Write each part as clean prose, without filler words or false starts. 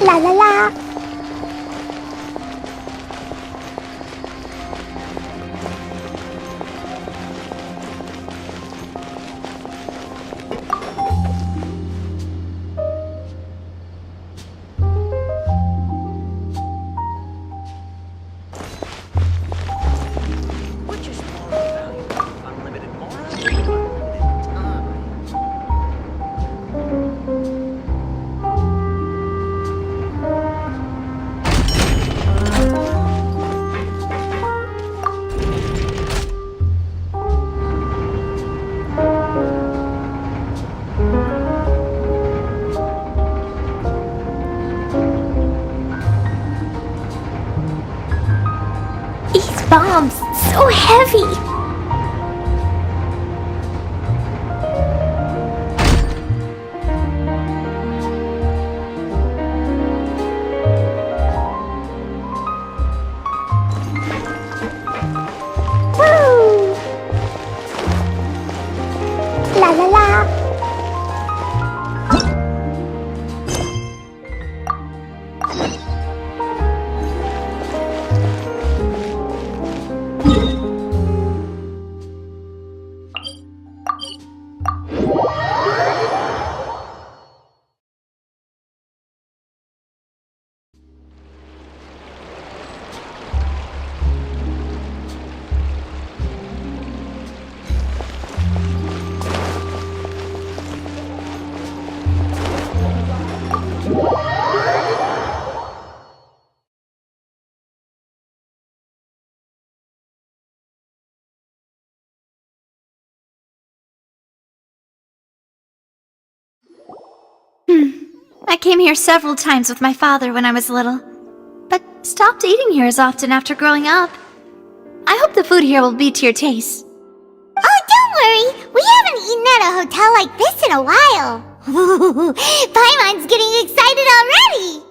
啦啦啦！Bombs, so heavy! Woo! La la la! I came here several times with my father when I was little, but stopped eating here as often after growing up. I hope the food here will be to your taste. Oh, don't worry! We haven't eaten at a hotel like this in a while. Paimon's getting excited already!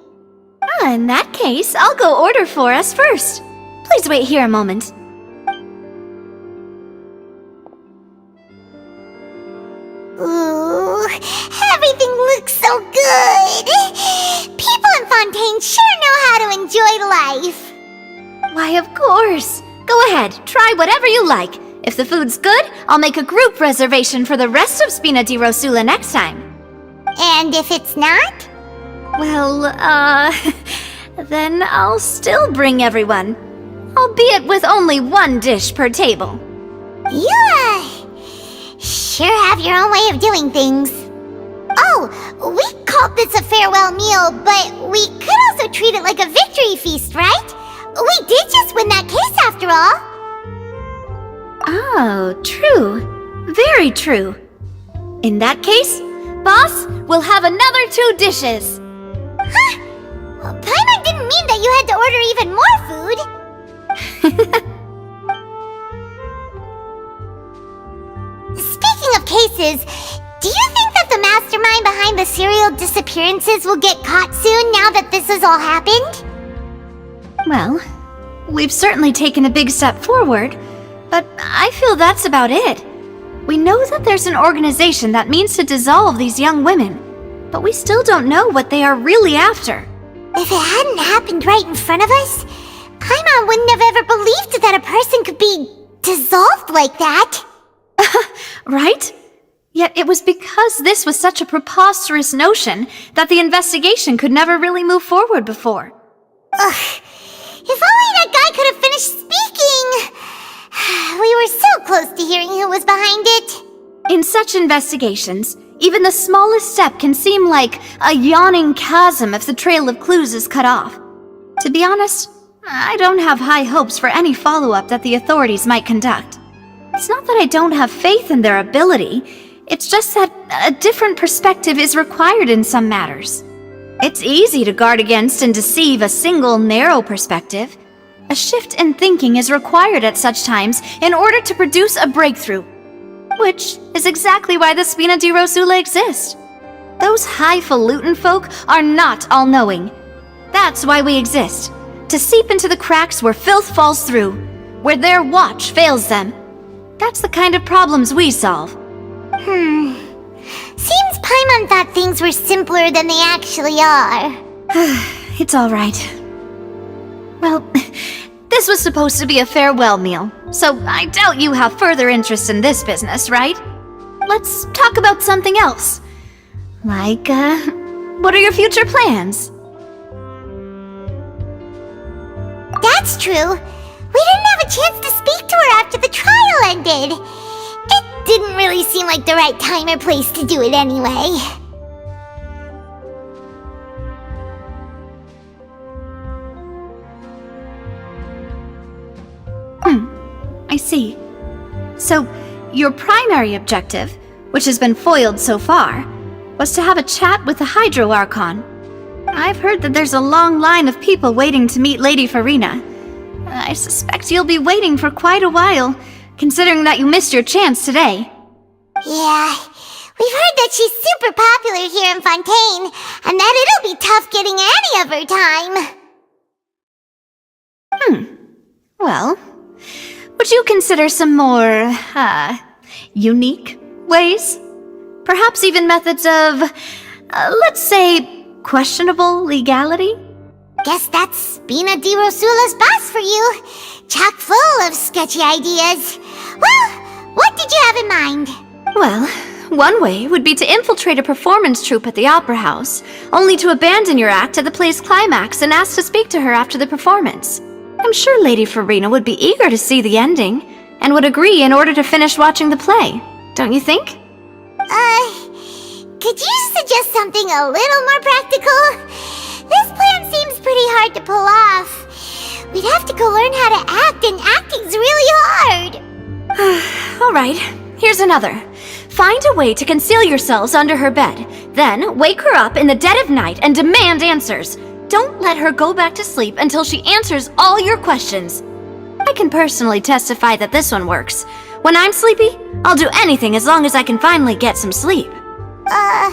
In that case, I'll go order for us first. Please wait here a moment. Ooh, everything looks so good! People in Fontaine sure know how to enjoy life! Why, of course! Go ahead, try whatever you like. If the food's good, I'll make a group reservation for the rest of Spina di Rosula next time. And if it's not? Well, then I'll still bring everyone. Albeit with only one dish per table. You, sure have your own way of doing things. Oh, we called this a farewell meal, but we could also treat it like a victory feast, right? We did just win that case after all. Oh, true. Very true. In that case, boss, we'll have another 2 dishes. Huh? Paimon didn't mean that you had to order even more food. Speaking of cases, do you think that the mastermind behind the serial disappearances will get caught soon now that this has all happened? Well, we've certainly taken a big step forward, but I feel that's about it. We know that there's an organization that means to dissolve these young women, but we still don't know what they are really after. If it hadn't happened right in front of us, Paimon wouldn't have ever believed that a person could be dissolved like that. Right? Yet it was because this was such a preposterous notion that the investigation could never really move forward before. Ugh. If only that guy could have finished speaking! We were so close to hearing who was behind it. In such investigations, even the smallest step can seem like a yawning chasm if the trail of clues is cut off. To be honest, I don't have high hopes for any follow-up that the authorities might conduct. It's not that I don't have faith in their ability, it's just that a different perspective is required in some matters. It's easy to guard against and deceive a single narrow perspective. A shift in thinking is required at such times in order to produce a breakthrough. Which is exactly why the Spina di Rosula exist. Those highfalutin folk are not all-knowing. That's why we exist. To seep into the cracks where filth falls through, where their watch fails them. That's the kind of problems we solve. Seems Paimon thought things were simpler than they actually are. It's all right. Well, this was supposed to be a farewell meal, so I doubt you have further interest in this business, right? Let's talk about something else. Like, what are your future plans? That's true. We didn't have a chance to speak to her after the trial ended. It didn't really seem like the right time or place to do it anyway. I see. So, your primary objective, which has been foiled so far, was to have a chat with the Hydro Archon. I've heard that there's a long line of people waiting to meet Lady Farina. I suspect you'll be waiting for quite a while, considering that you missed your chance today. Yeah, we've heard that she's super popular here in Fontaine, and that it'll be tough getting any of her time. Well, would you consider some more, unique ways? Perhaps even methods of, let's say, questionable legality? Guess that's Spina di Rosula's boss for you. Chock full of sketchy ideas. Well, what did you have in mind? Well, one way would be to infiltrate a performance troupe at the Opera House, only to abandon your act at the play's climax and ask to speak to her after the performance. I'm sure Lady Farina would be eager to see the ending, and would agree in order to finish watching the play. Don't you think? Could you suggest something a little more practical? This plan seems pretty hard to pull off. We'd have to go learn how to act, and acting's really hard. All right, here's another. Find a way to conceal yourselves under her bed. Then, wake her up in the dead of night and demand answers. Don't let her go back to sleep until she answers all your questions. I can personally testify that this one works. When I'm sleepy, I'll do anything as long as I can finally get some sleep. That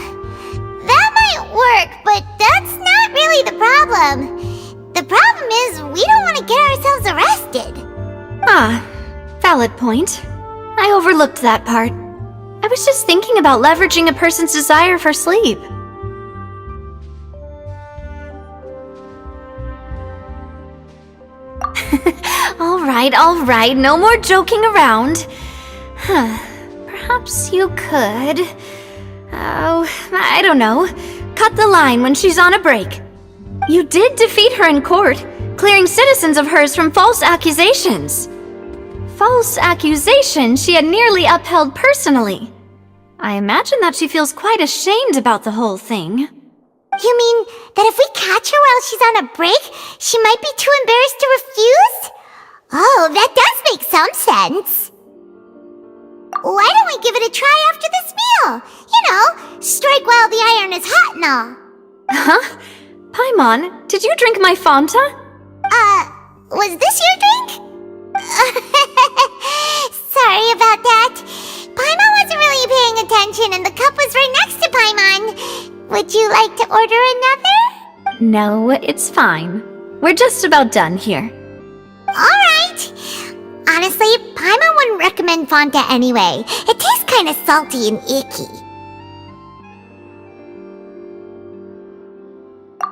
might work, but that's not really the problem. The problem is we don't want to get ourselves arrested. Ah, valid point. I overlooked that part. I was just thinking about leveraging a person's desire for sleep. All right, no more joking around. Perhaps you could... Oh, I don't know. Cut the line when she's on a break. You did defeat her in court, clearing citizens of hers from false accusations. False accusations she had nearly upheld personally. I imagine that she feels quite ashamed about the whole thing. You mean that if we catch her while she's on a break, she might be too embarrassed to refuse? Oh, that does make some sense. Why don't we give it a try after this meal? You know, strike while the iron is hot and all. Huh? Paimon, did you drink my Fanta? Was this your drink? Sorry about that. Paimon wasn't really paying attention and the cup was right next to Paimon. Would you like to order another? No, it's fine. We're just about done here. Alright. Honestly, Paimon wouldn't recommend Fanta anyway. It tastes kind of salty and icky.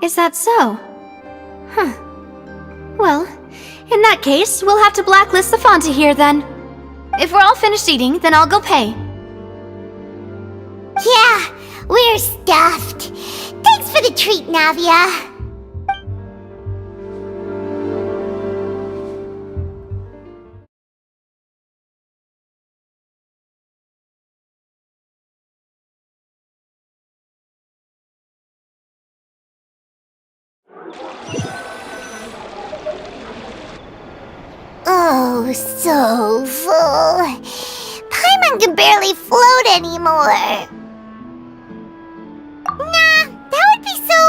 Is that so? Huh. Well, in that case, we'll have to blacklist the Fanta here then. If we're all finished eating, then I'll go pay. Yeah, we're stuffed. Thanks for the treat, Navia. Oh, so full. Paimon can barely float anymore. Nah, that would be so...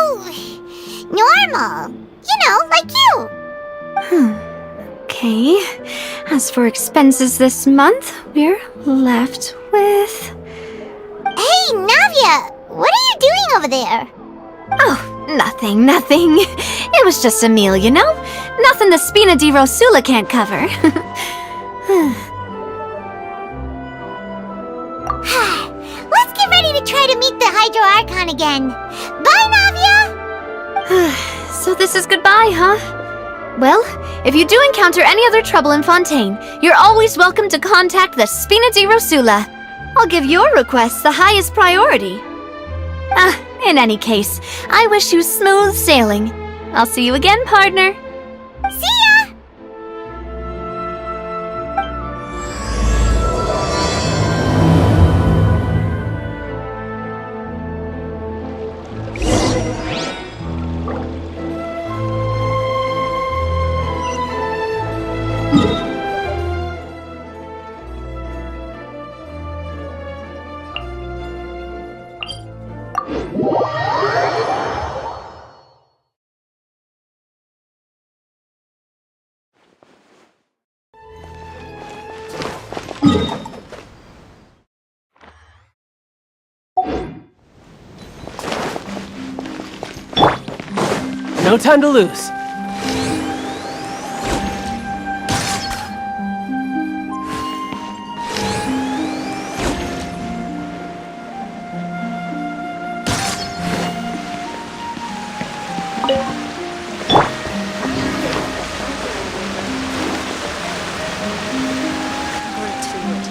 normal. You know, like you. Okay. As for expenses this month, we're left with... Hey, Navia! What are you doing over there? Oh, nothing. It was just a meal, you know? Nothing the Spina di Rosula can't cover. Let's get ready to try to meet the Hydro Archon again. Bye, Navia! So this is goodbye, huh? Well, if you do encounter any other trouble in Fontaine, you're always welcome to contact the Spina di Rosula. I'll give your request the highest priority. In any case, I wish you smooth sailing. I'll see you again, partner. See ya! No time to lose.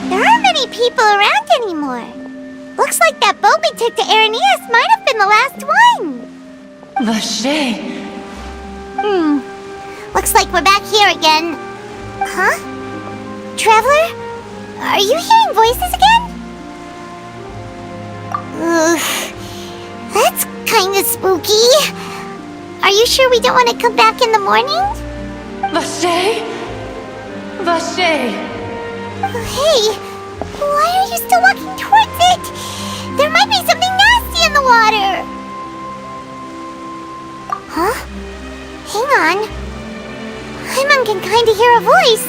There aren't many people around anymore. Looks like that boat we took to Araneas might have been the last one. Vache. Looks like we're back here again. Huh? Traveler? Are you hearing voices again? Ugh. That's kinda spooky. Are you sure we don't want to come back in the morning? Vache? Vache. Hey, Why are you still walking towards it? There might be something nasty in the water! Huh? Hang on. Paimon can kinda hear a voice.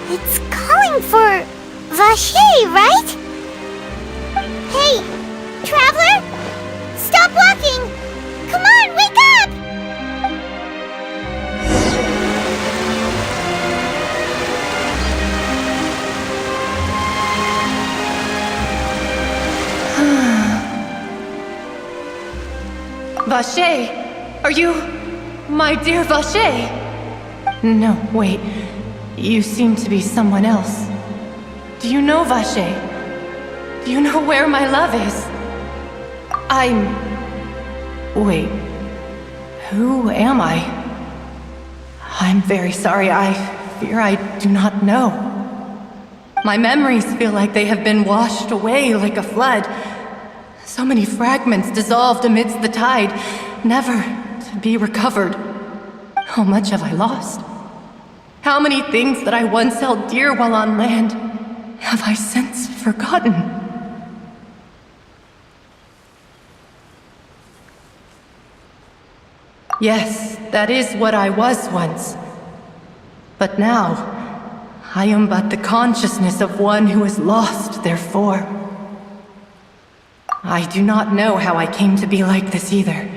It's calling for Vache, right? Hey, traveler! Stop walking! Come on, wake up! Vache! Are you... my dear Vache? No, wait. You seem to be someone else. Do you know Vache? Do you know where my love is? Wait. Who am I? I'm very sorry. I fear I do not know. My memories feel like they have been washed away like a flood. So many fragments dissolved amidst the tide, never to be recovered. How much have I lost? How many things that I once held dear while on land have I since forgotten? Yes, that is what I was once. But now, I am but the consciousness of one who is lost, therefore. I do not know how I came to be like this either.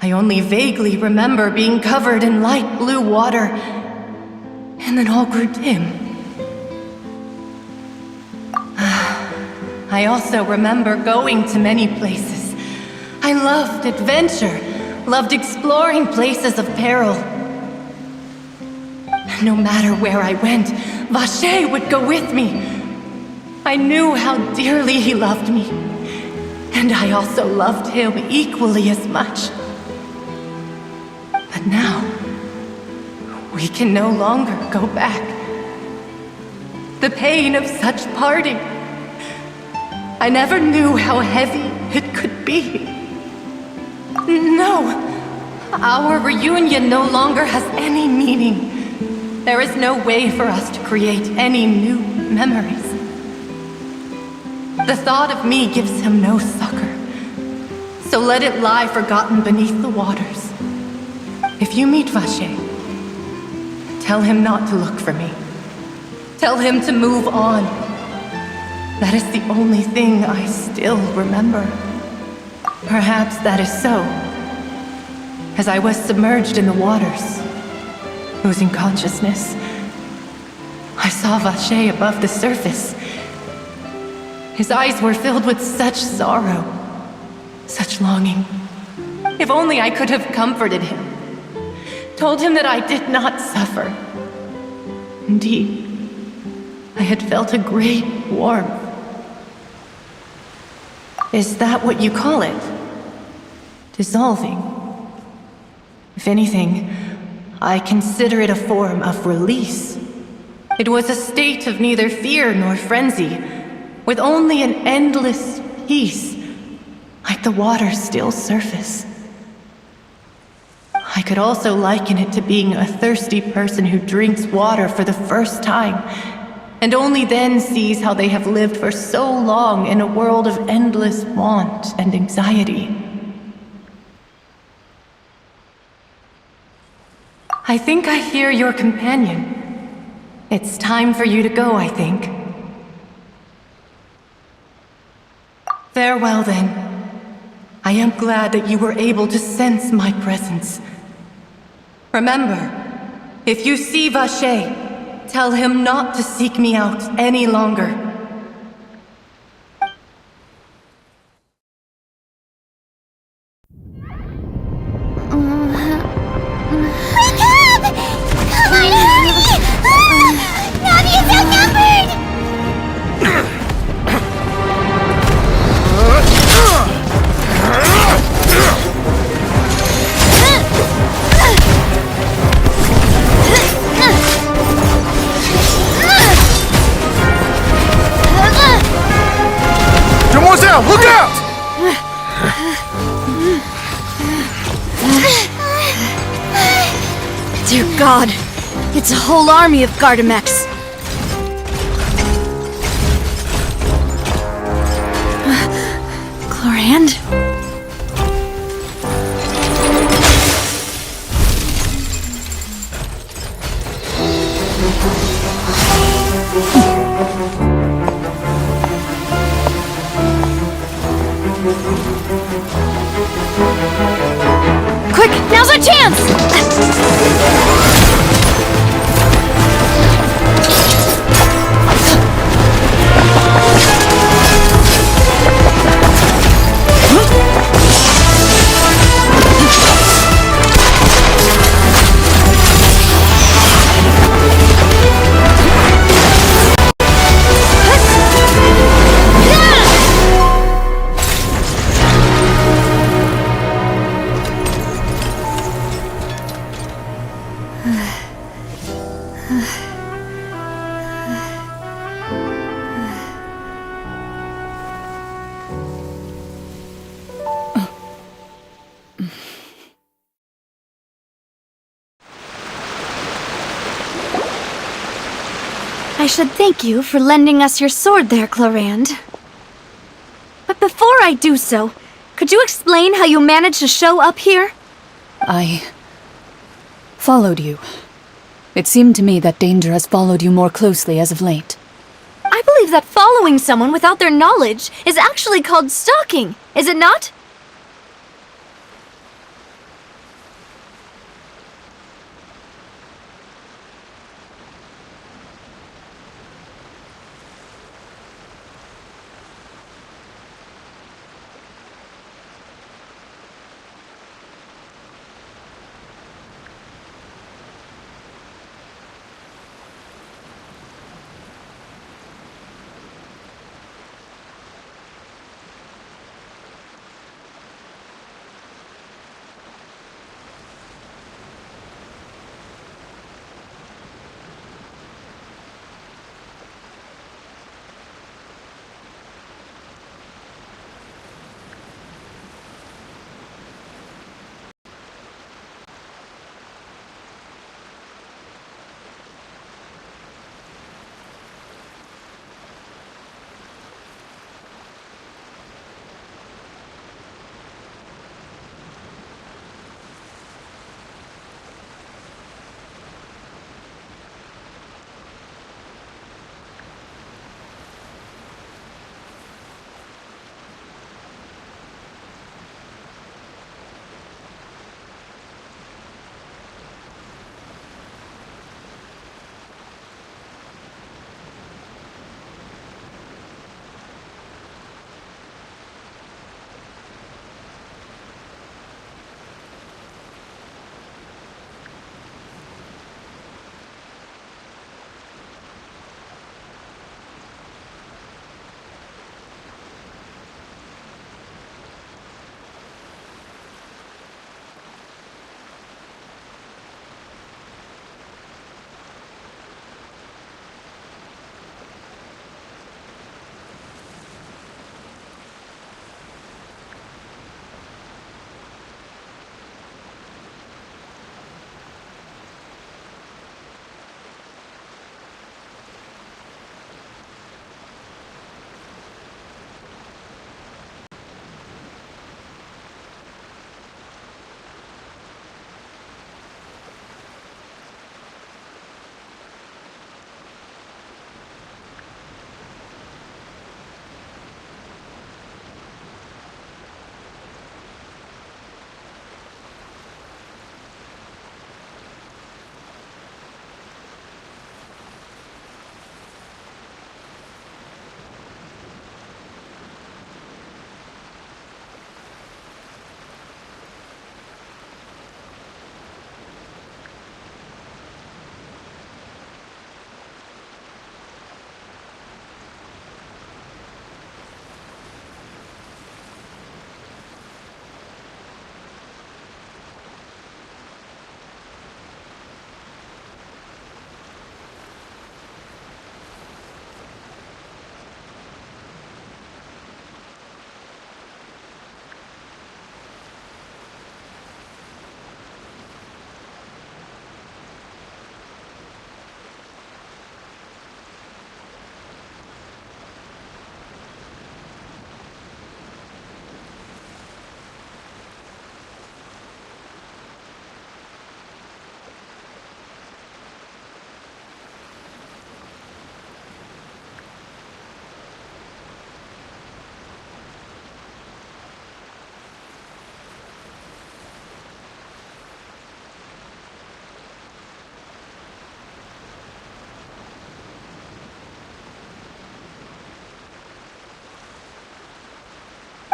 I only vaguely remember being covered in light blue water, and then all grew dim. I also remember going to many places. I loved adventure, loved exploring places of peril. No matter where I went, Vache would go with me. I knew how dearly he loved me, and I also loved him equally as much. But now, we can no longer go back. The pain of such parting, I never knew how heavy it could be. No, our reunion no longer has any meaning. There is no way for us to create any new memories. The thought of me gives him no succor, so let it lie forgotten beneath the waters. If you meet Vache, tell him not to look for me. Tell him to move on. That is the only thing I still remember. Perhaps that is so. As I was submerged in the waters, losing consciousness, I saw Vache above the surface. His eyes were filled with such sorrow, such longing. If only I could have comforted him, told him that I did not suffer. Indeed, I had felt a great warmth. Is that what you call it? Dissolving? If anything, I consider it a form of release. It was a state of neither fear nor frenzy, with only an endless peace, like the water's still surface. I could also liken it to being a thirsty person who drinks water for the first time, and only then sees how they have lived for so long in a world of endless want and anxiety. I think I hear your companion. It's time for you to go, I think. Farewell, then. I am glad that you were able to sense my presence. Remember, if you see Vache, tell him not to seek me out any longer. Wake up! Come on, hurry! Navi is outnumbered! Demoiselle, look out! Dear God, it's a whole army of Gardamex. Clorand. Quick, now's our chance! I should thank you for lending us your sword there, Clorand. But before I do so, could you explain how you managed to show up here? I followed you. It seemed to me that danger has followed you more closely as of late. I believe that following someone without their knowledge is actually called stalking, is it not?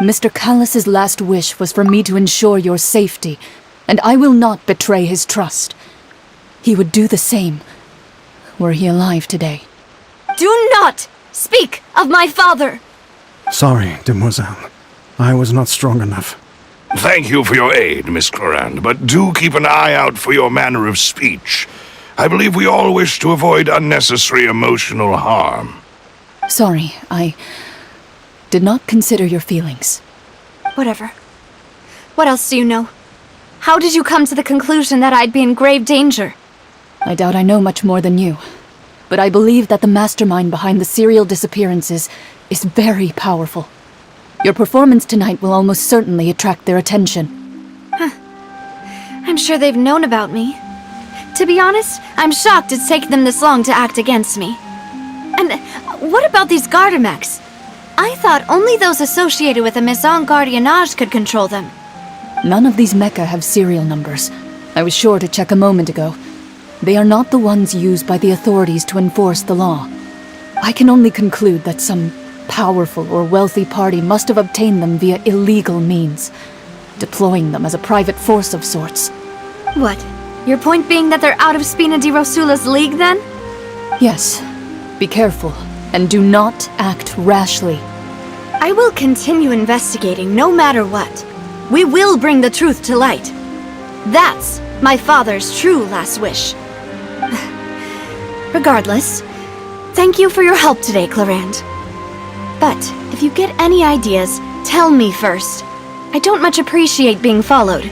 Mr. Callus's last wish was for me to ensure your safety, and I will not betray his trust. He would do the same, were he alive today. Do not speak of my father! Sorry, demoiselle. I was not strong enough. Thank you for your aid, Miss Clorand, but do keep an eye out for your manner of speech. I believe we all wish to avoid unnecessary emotional harm. Sorry, I did not consider your feelings. Whatever. What else do you know? How did you come to the conclusion that I'd be in grave danger? I doubt I know much more than you, but I believe that the mastermind behind the serial disappearances is very powerful. Your performance tonight will almost certainly attract their attention. I'm sure they've known about me. To be honest, I'm shocked it's taken them this long to act against me. And what about these Gardamex? I thought only those associated with the Maison Gardiennage could control them. None of these mecha have serial numbers. I was sure to check a moment ago. They are not the ones used by the authorities to enforce the law. I can only conclude that some powerful or wealthy party must have obtained them via illegal means, deploying them as a private force of sorts. What? Your point being that they're out of Spina di Rosula's league, then? Yes. Be careful, and do not act rashly. I will continue investigating no matter what. We will bring the truth to light. That's my father's true last wish. Regardless, thank you for your help today, Clorand. But if you get any ideas, tell me first. I don't much appreciate being followed.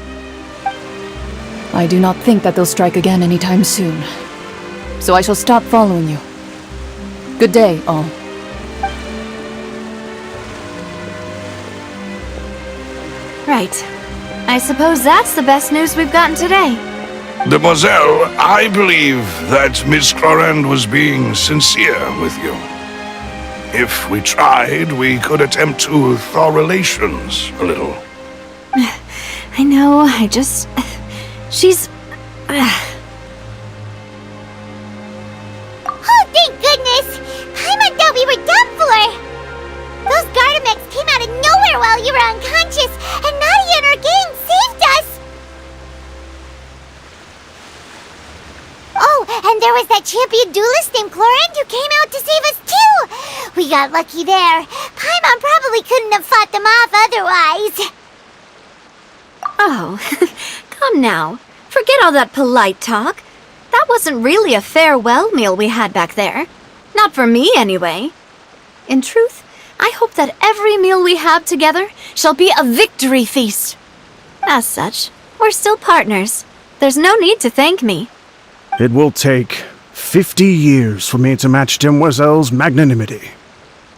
I do not think that they'll strike again anytime soon. So I shall stop following you. Good day, all. Right. I suppose that's the best news we've gotten today. Demoiselle, I believe that Miss Clorand was being sincere with you. If we tried, we could attempt to thaw relations a little. I know, she's... Oh, thank goodness! Paimon thought we were done for! Those Gardamex came out of nowhere while you were unconscious, and Nadia and her gang saved us! Oh, and there was that champion duelist named Clorand who came out to save us too! We got lucky there. Paimon probably couldn't have fought them off otherwise. Oh, come now. Forget all that polite talk. That wasn't really a farewell meal we had back there. Not for me, anyway. In truth, I hope that every meal we have together shall be a victory feast. As such, we're still partners. There's no need to thank me. It will take 50 years for me to match Demoiselle's magnanimity.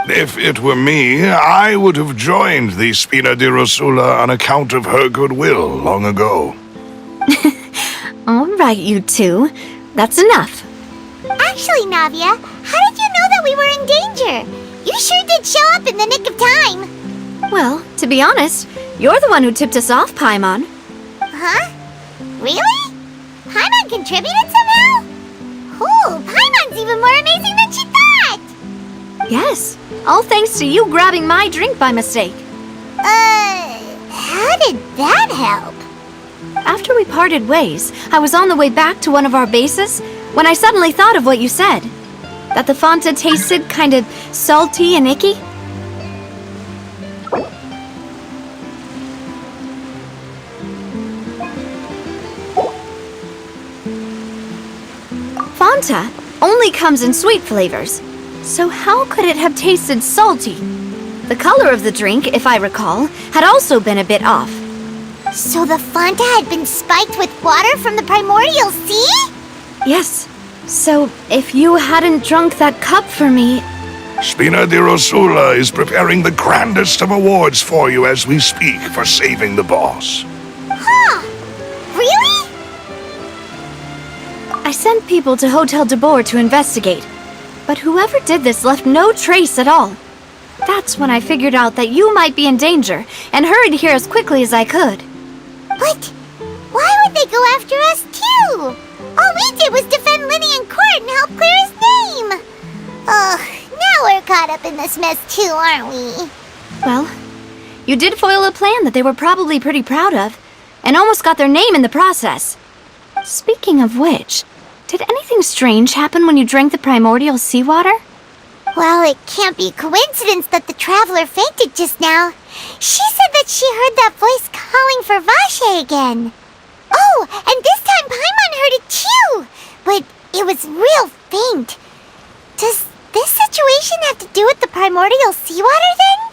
If it were me, I would have joined the Spina di Rosula on account of her goodwill long ago. All right, you two. That's enough. Actually, Navia, how did you know that we were in danger? You sure did show up in the nick of time. Well, to be honest, you're the one who tipped us off, Paimon. Huh? Really? Paimon contributed somehow? Ooh, Paimon's even more amazing than she thought! Yes, all thanks to you grabbing my drink by mistake. How did that help? After we parted ways, I was on the way back to one of our bases when I suddenly thought of what you said. That the Fanta tasted kind of salty and icky. Fanta only comes in sweet flavors, so how could it have tasted salty? The color of the drink, if I recall, had also been a bit off. So the Fanta had been spiked with water from the primordial sea? Yes. So, if you hadn't drunk that cup for me... Spina di Rosula is preparing the grandest of awards for you as we speak for saving the boss. Huh? Really? I sent people to Hotel de Boer to investigate, but whoever did this left no trace at all. That's when I figured out that you might be in danger and hurried here as quickly as I could. But why would they go after us too? All we did was defend Linny in court and help clear his name. Ugh, now we're caught up in this mess too, aren't we? Well, You did foil a plan that they were probably pretty proud of, and almost got their name in the process. Speaking of which, did anything strange happen when you drank the primordial seawater? Well, it can't be a coincidence that the traveler fainted just now. She said that she heard that voice calling for Vache again. Oh, and this time Paimon heard it too, but it was real faint. Does this situation have to do with the primordial seawater then?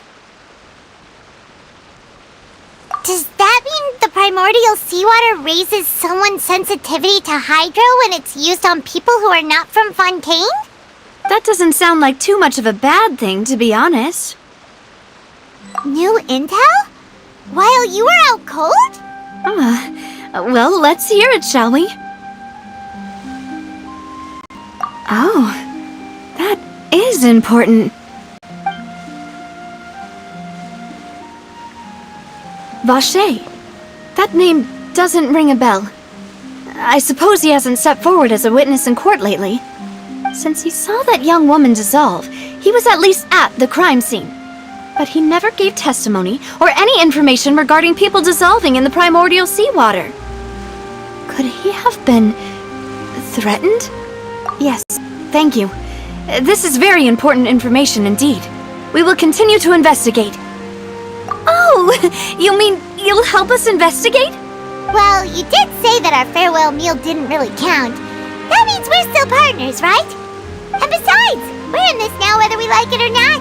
Does that mean the primordial seawater raises someone's sensitivity to hydro when it's used on people who are not from Fontaine? That doesn't sound like too much of a bad thing, to be honest. New intel? While you were out cold? Well, let's hear it, shall we? Oh, that is important. Vache. That name doesn't ring a bell. I suppose he hasn't stepped forward as a witness in court lately. Since he saw that young woman dissolve, he was at least at the crime scene. But he never gave testimony or any information regarding people dissolving in the primordial seawater. Could he have been threatened? Yes, thank you. This is very important information indeed. We will continue to investigate. Oh, you mean you'll help us investigate? Well, you did say that our farewell meal didn't really count. That means we're still partners, right? And besides, we're in this now whether we like it or not.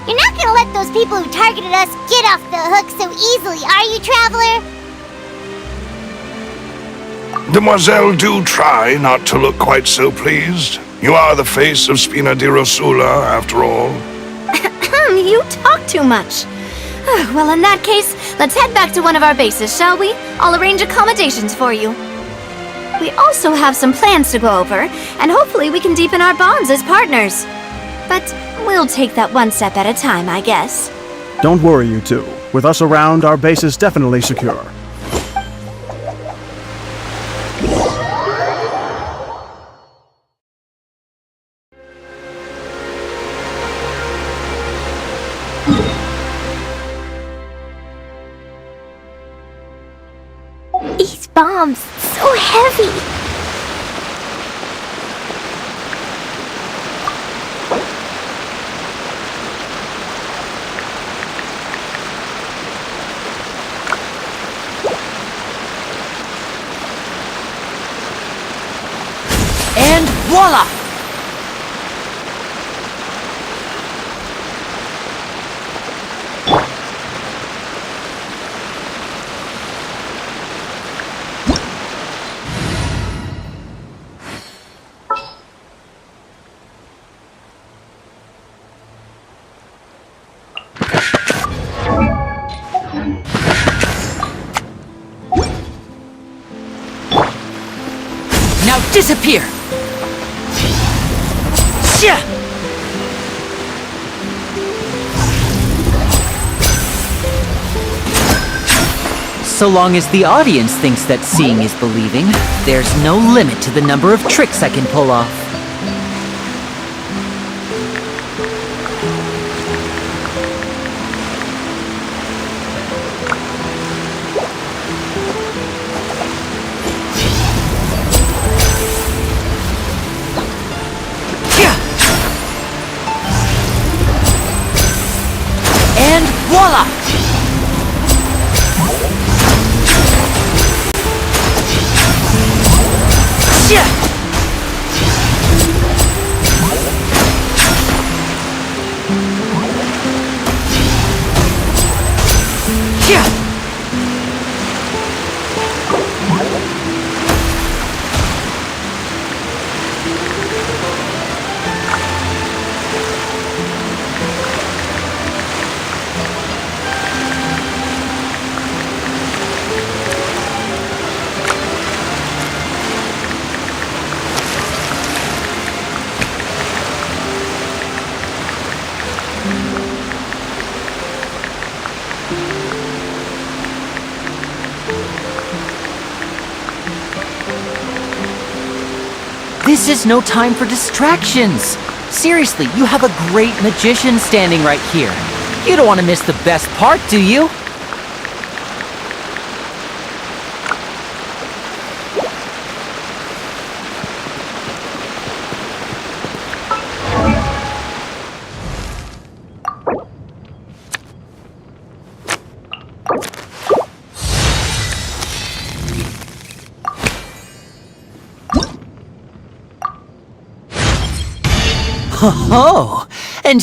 You're not gonna let those people who targeted us get off the hook so easily, are you, Traveler? Demoiselle, do try not to look quite so pleased. You are the face of Spina di Rosula, after all. You talk too much. Well, in that case, let's head back to one of our bases, shall we? I'll arrange accommodations for you. We also have some plans to go over, and hopefully we can deepen our bonds as partners. But we'll take that one step at a time, I guess. Don't worry, you two. With us around, our base is definitely secure. These bombs, so heavy. And voila! Now disappear! Yeah. So long as the audience thinks that seeing is believing, there's no limit to the number of tricks I can pull off. And voila! Yeah! Yeah! This is no time for distractions. Seriously, you have a great magician standing right here. You don't want to miss the best part, do you? Oh, and...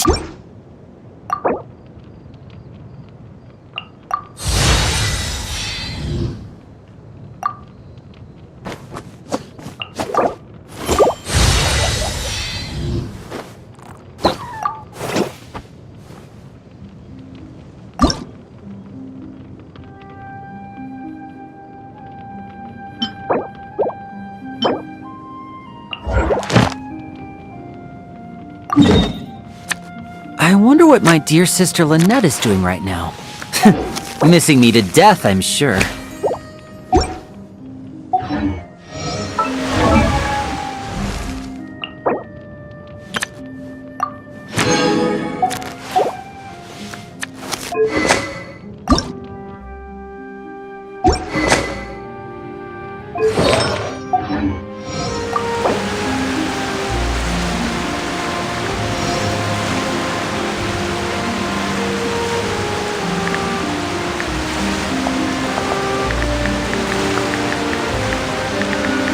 I wonder what my dear sister Lynette is doing right now. Missing me to death, I'm sure.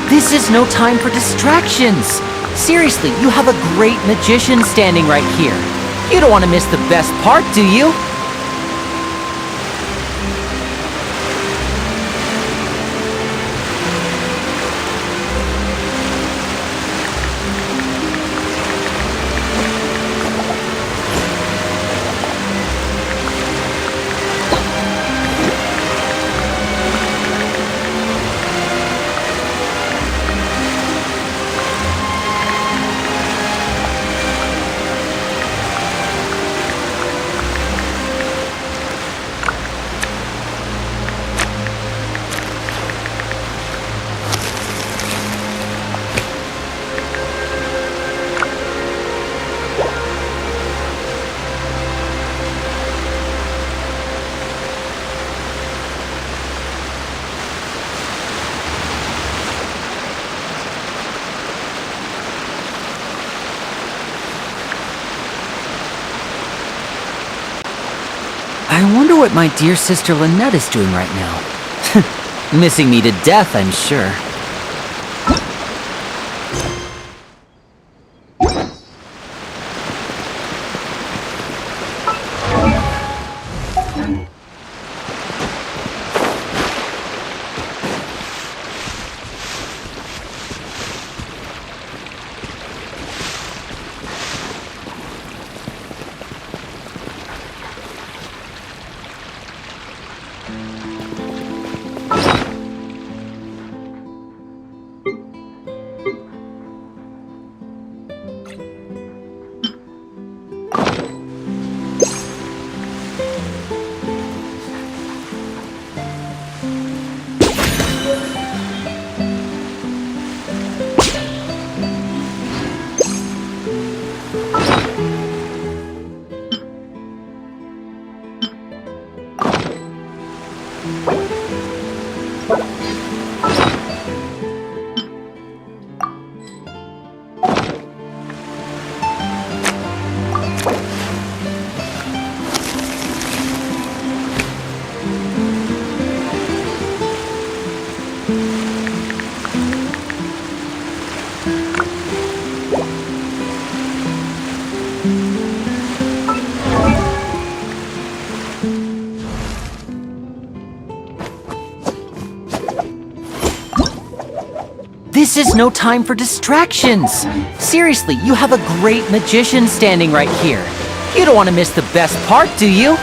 This is no time for distractions! Seriously, you have a great magician standing right here. You don't want to miss the best part, do you? I wonder what my dear sister Lynette is doing right now. Missing me to death, I'm sure. This is no time for distractions! Seriously, you have a great magician standing right here. You don't want to miss the best part, do you?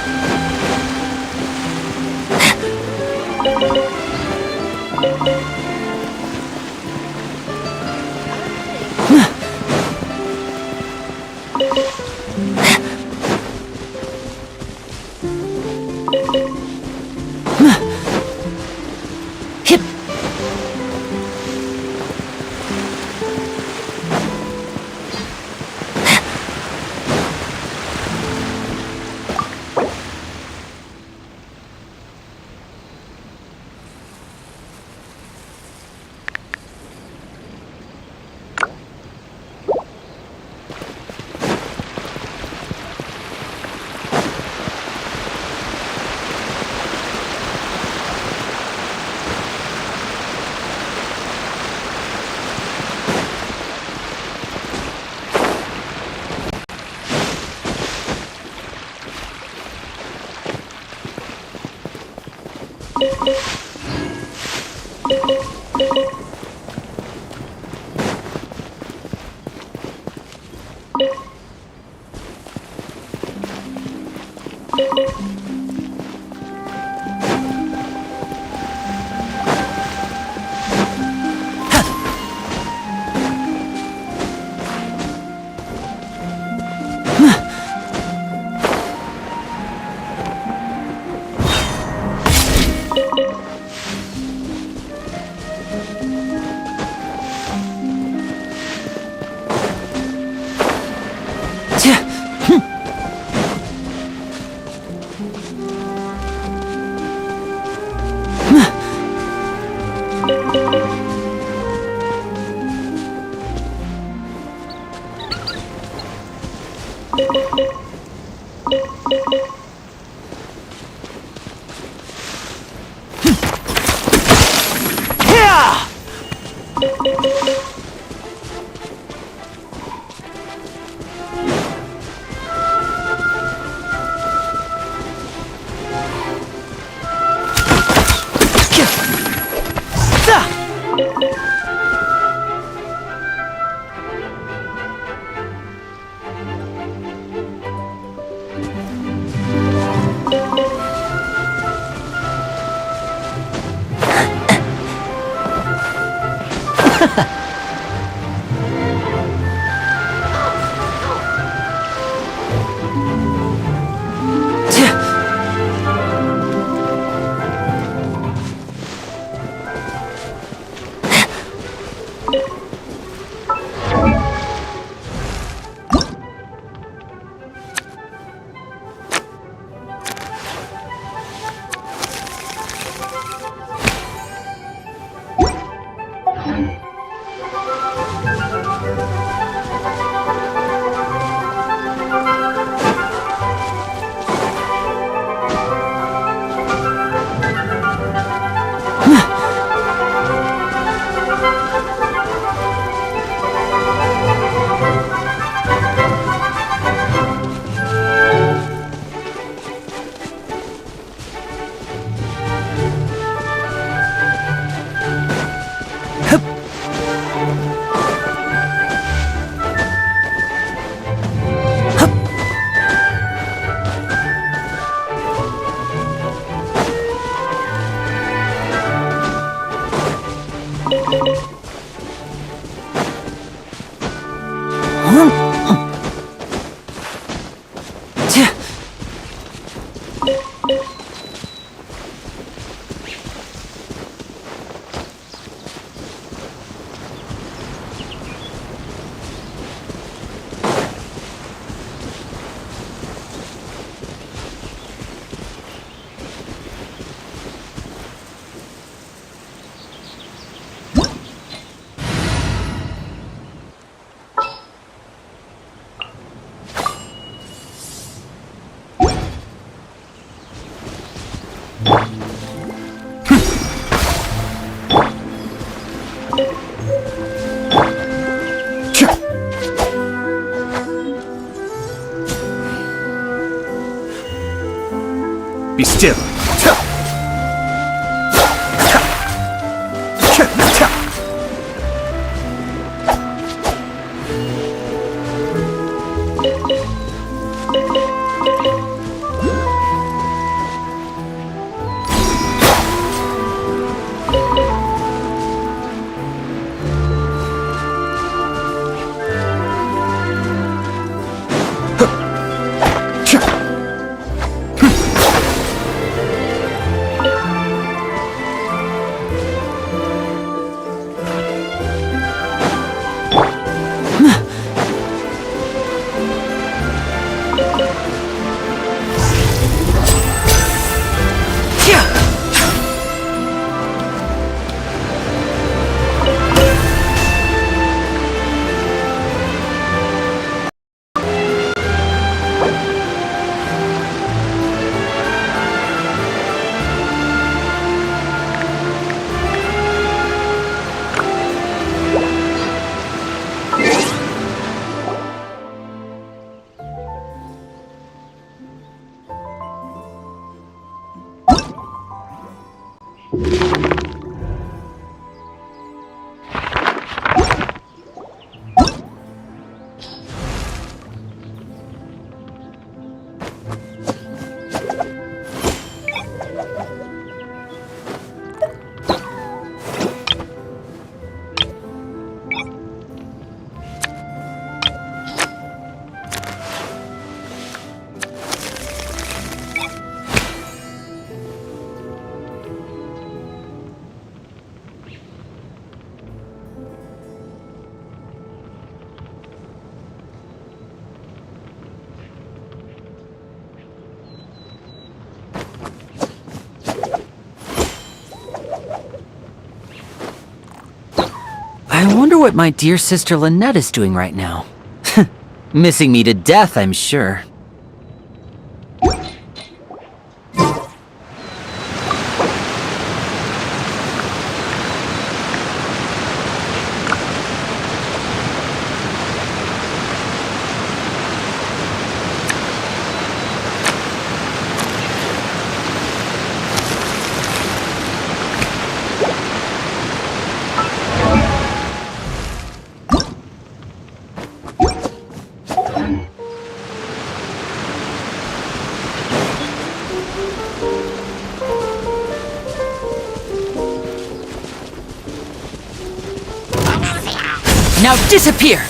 Be still. wonder what my dear sister Lynette is doing right now. Missing me to death, I'm sure. Now disappear!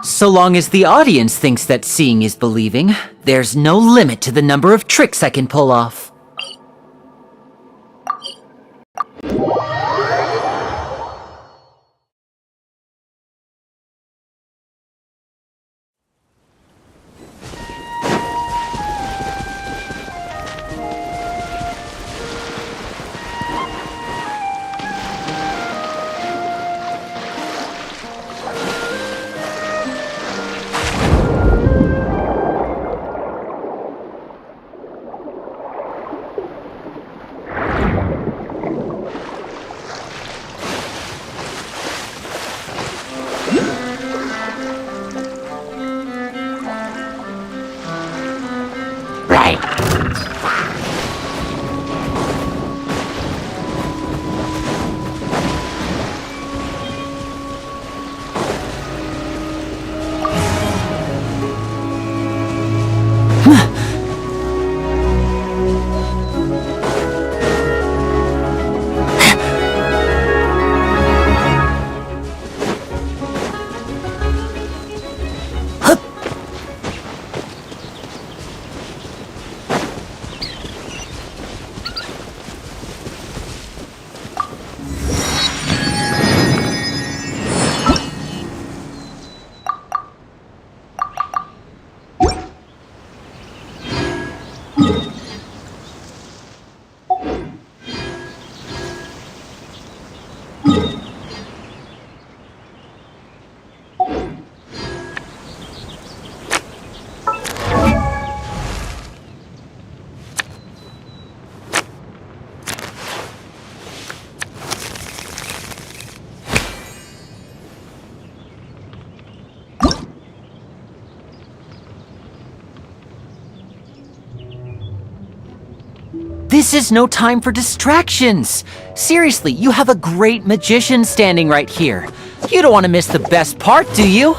So long as the audience thinks that seeing is believing, there's no limit to the number of tricks I can pull off. This is no time for distractions. Seriously, you have a great magician standing right here. You don't want to miss the best part, do you?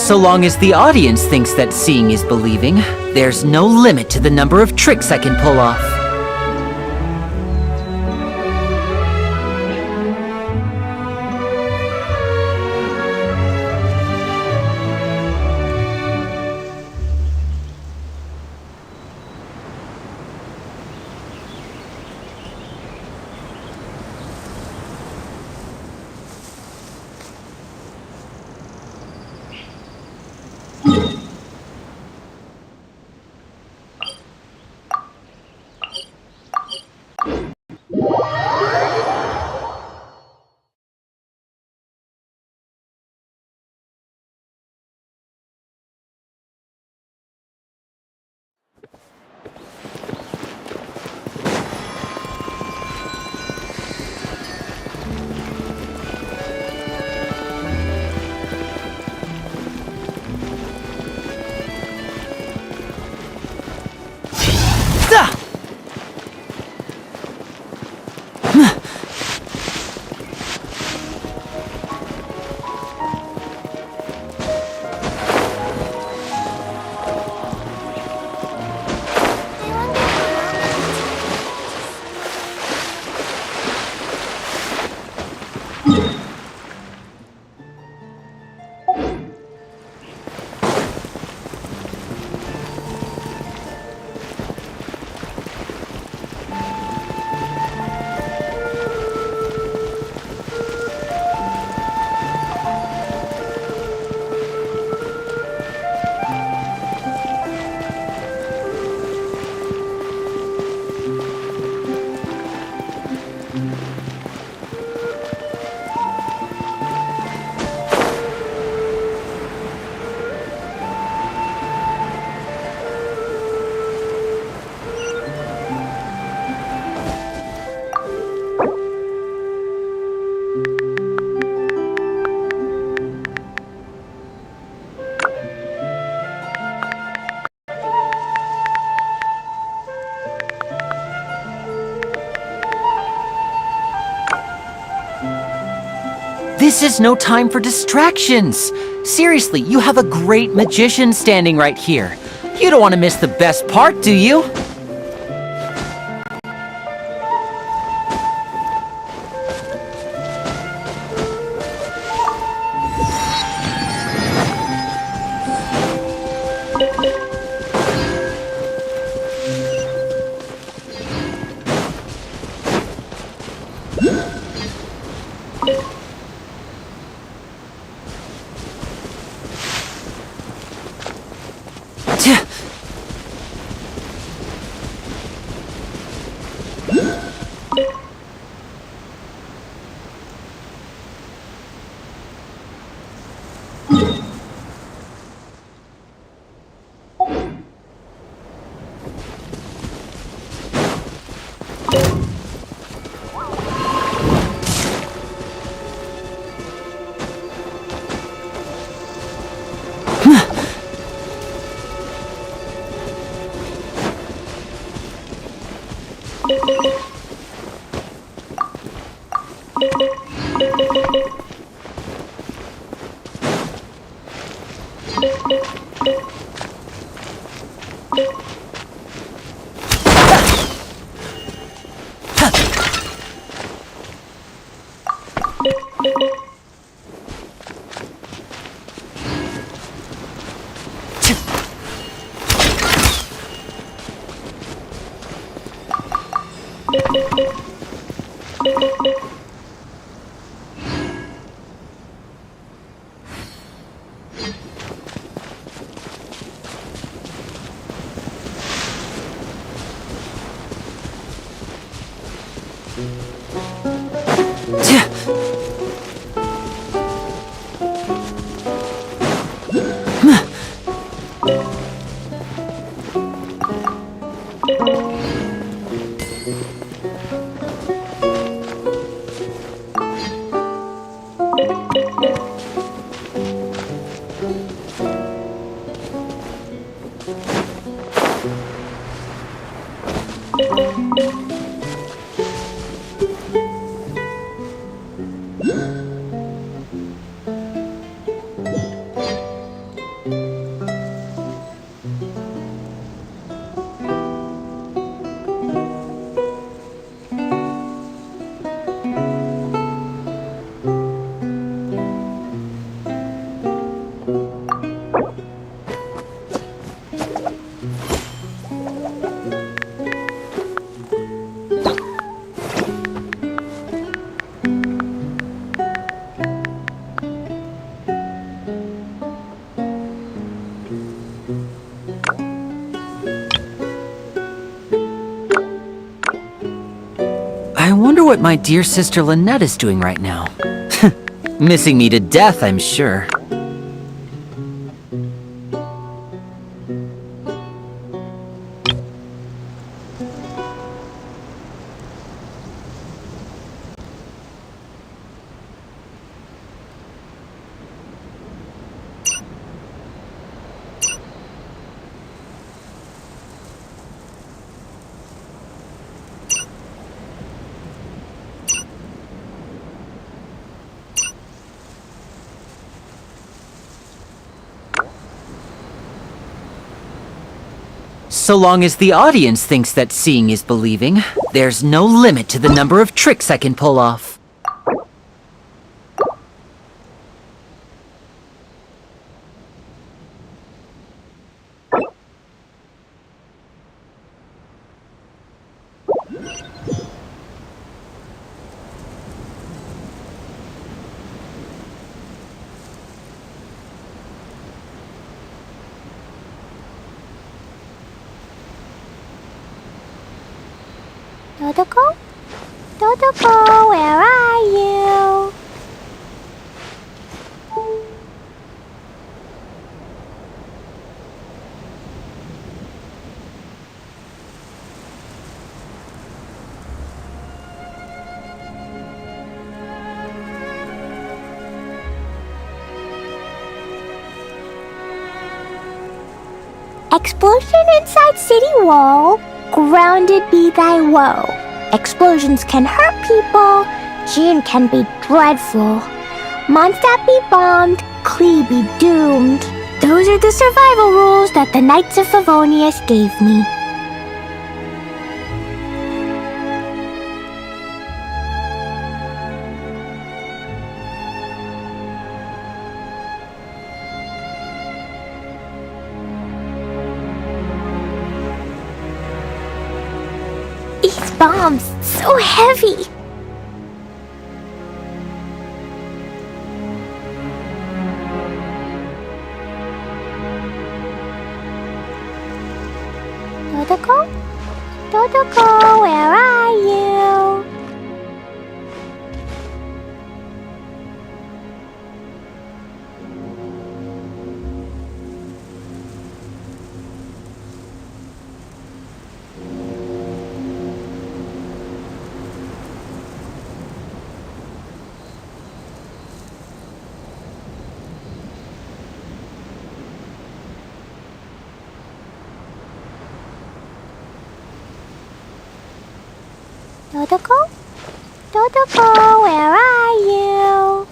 So long as the audience thinks that seeing is believing, there's no limit to the number of tricks I can pull off. This is no time for distractions. Seriously, you have a great magician standing right here. You don't want to miss the best part, do you? I wonder what my dear sister Lynette is doing right now. Missing me to death, I'm sure. So long as the audience thinks that seeing is believing, there's no limit to the number of tricks I can pull off. Dodoko? Dodoko, where are you? Explosion inside city wall. Grounded be thy woe. Explosions can hurt people. June can be dreadful. Mondstadt be bombed. Klee be doomed. Those are the survival rules that the Knights of Favonius gave me. These bombs, so heavy. Dodoko? Dodoko, where are you? Dodoko? Dodoko, where are you?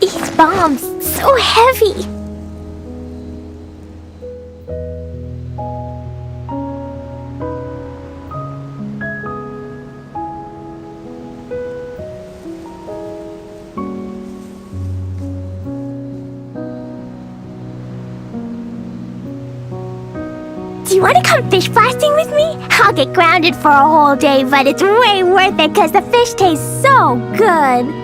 These bombs, so heavy. Do you want to come fish blasting with me? I'll get grounded for a whole day, but it's way worth it because the fish tastes so good.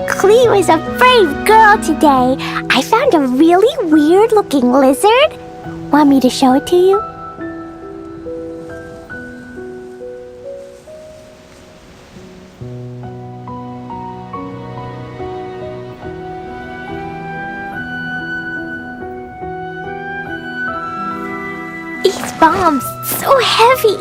Clee was a brave girl today. I found a really weird-looking lizard. Want me to show it to you? These bombs, so heavy.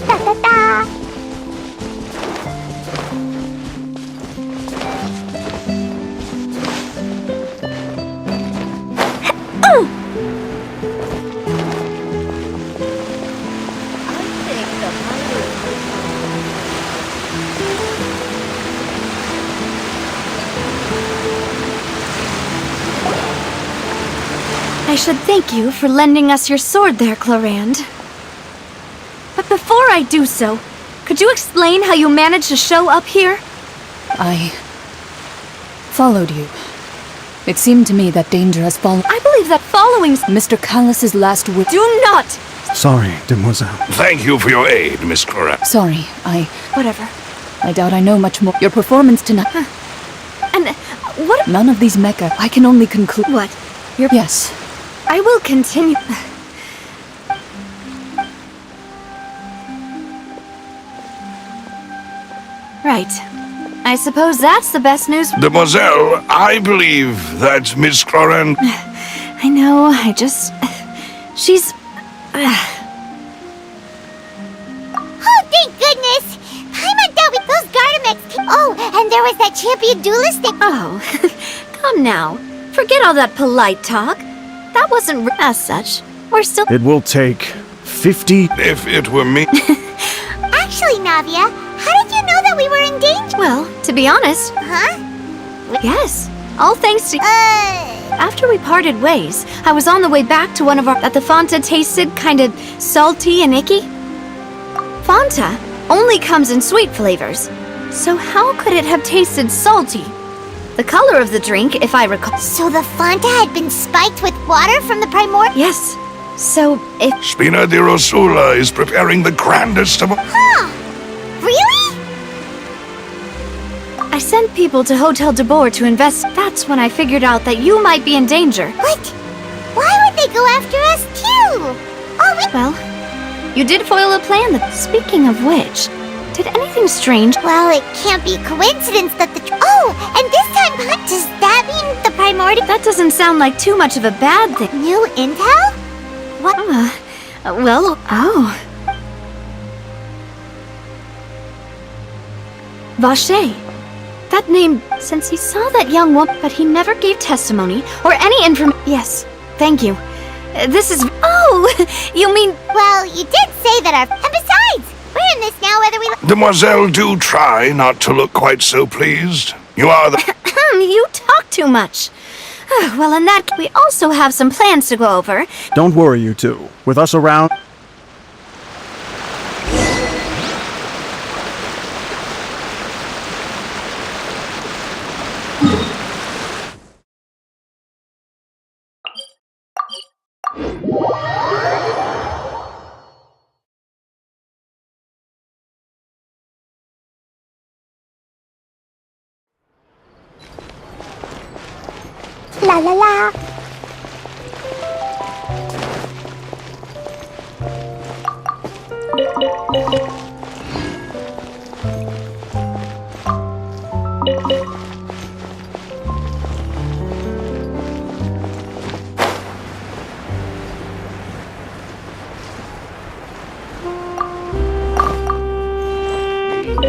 Ta-ta-ta! I should thank you for lending us your sword there, Clarand. But before I do so, could you explain how you managed to show up here? I followed you. It seemed to me that danger has fallen. I believe that following Mr. Callus's last wish. Do not! Sorry, demoiselle. Thank you for your aid, Miss Correct. Sorry, Whatever. I doubt I know much more. Your performance tonight. And what? None of these mecha. I can only conclude. What? Yes. I will continue. Right. I suppose that's the best news. Demoiselle, I believe that Miss Correct... I know, she's... Oh, thank goodness! Paimon dealt with those Gardamex. Oh, and there was that champion duelist thing. Oh, come now. Forget all that polite talk. That wasn't as such. We're still... It will take 50... If it were me... Actually, Navia, how did you know that we were in danger? Well, to be honest, Huh? yes. All thanks to... After we parted ways, I was on the way back to one of our... That the Fanta tasted kind of salty and icky. Fanta only comes in sweet flavors. So how could it have tasted salty? The color of the drink, if I recall... So the Fanta had been spiked with water from the primordial... Yes. So, if... Spina di Rosula is preparing the grandest of... Huh? Really? I sent people to Hotel de Boer to invest... That's when I figured out that you might be in danger. What? Why would they go after us too? Oh, Well, you did foil a plan that... Speaking of which, did anything strange... Well, it can't be a coincidence that the... Oh, and this time, does that mean the primordial... That doesn't sound like too much of a bad thing. New intel? What? Vache. That name, since he saw that young woman, but he never gave testimony or any information. Yes, thank you. This is... Oh, you mean... Well, you did say that our... And besides, we're in this now whether we... Demoiselle, do try not to look quite so pleased. You are the... You talk too much. Well, in that, we also have some plans to go over. Don't worry, you two. With us around...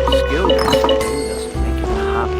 Skill doesn't make it a hobby.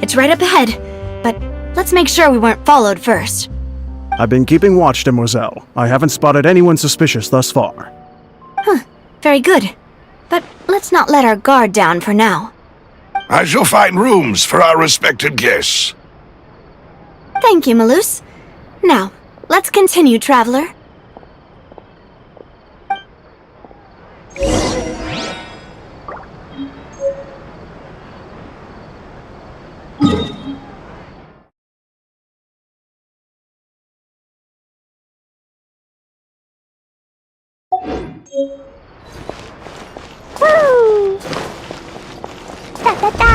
It's right up ahead, but let's make sure we weren't followed first. I've been keeping watch, Demoiselle. I haven't spotted anyone suspicious thus far. Very good. But let's not let our guard down for now. I shall find rooms for our respected guests. Thank you, Malus. Now, let's continue, traveler. Woo! Da da da!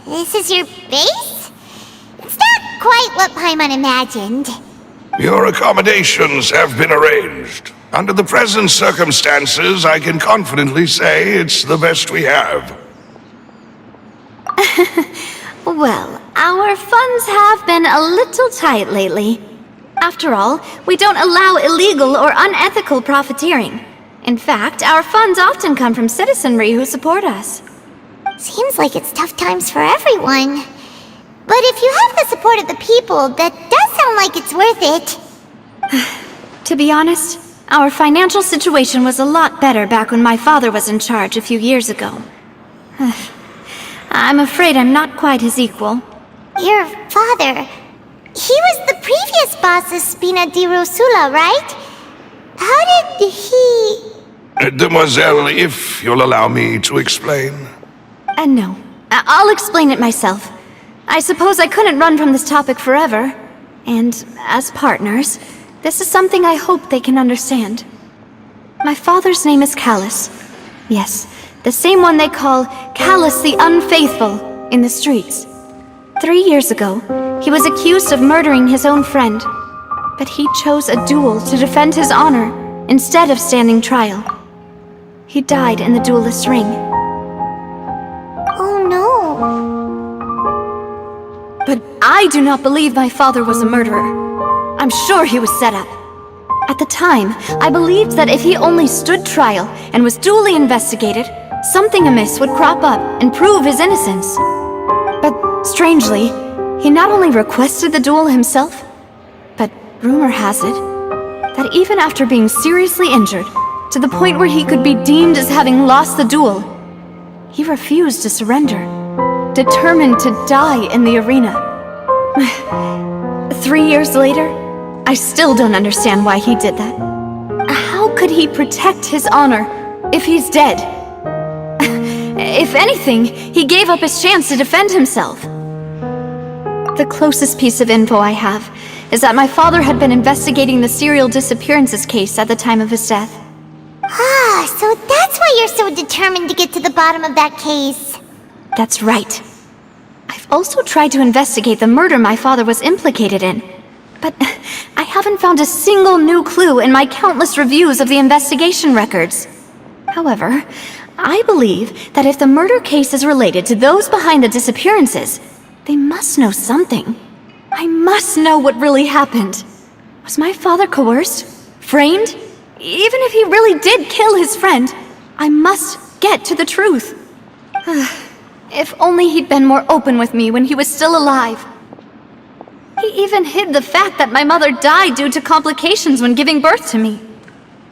This is your base? It's not quite what Paimon imagined. Your accommodations have been arranged. Under the present circumstances, I can confidently say it's the best we have. Well, our funds have been a little tight lately. After all, we don't allow illegal or unethical profiteering. In fact, our funds often come from citizenry who support us. Seems like it's tough times for everyone. But if you have the support of the people, that does sound like it's worth it. To be honest, Our financial situation was a lot better back when my father was in charge a few years ago. I'm afraid I'm not quite his equal. Your father... He was the previous boss of Spina di Rosula, right? How did he... Demoiselle, if you'll allow me to explain. No. I'll explain it myself. I suppose I couldn't run from this topic forever. And as partners, this is something I hope they can understand. My father's name is Callus. Yes, the same one they call Callus the Unfaithful in the streets. 3 years ago, he was accused of murdering his own friend. But he chose a duel to defend his honor instead of standing trial. He died in the duelist's ring. Oh no. But I do not believe my father was a murderer. I'm sure he was set up. At the time, I believed that if he only stood trial and was duly investigated, something amiss would crop up and prove his innocence. But strangely, he not only requested the duel himself, but rumor has it that even after being seriously injured, to the point where he could be deemed as having lost the duel, he refused to surrender, determined to die in the arena. 3 years later, I still don't understand why he did that. How could he protect his honor if he's dead? If anything, he gave up his chance to defend himself. The closest piece of info I have is that my father had been investigating the serial disappearances case at the time of his death. Ah, so that's why you're so determined to get to the bottom of that case. That's right. I've also tried to investigate the murder my father was implicated in, but I haven't found a single new clue in my countless reviews of the investigation records. However, I believe that if the murder case is related to those behind the disappearances, they must know something. I must know what really happened. Was my father coerced? Framed? Even if he really did kill his friend, I must get to the truth. If only he'd been more open with me when he was still alive. He even hid the fact that my mother died due to complications when giving birth to me.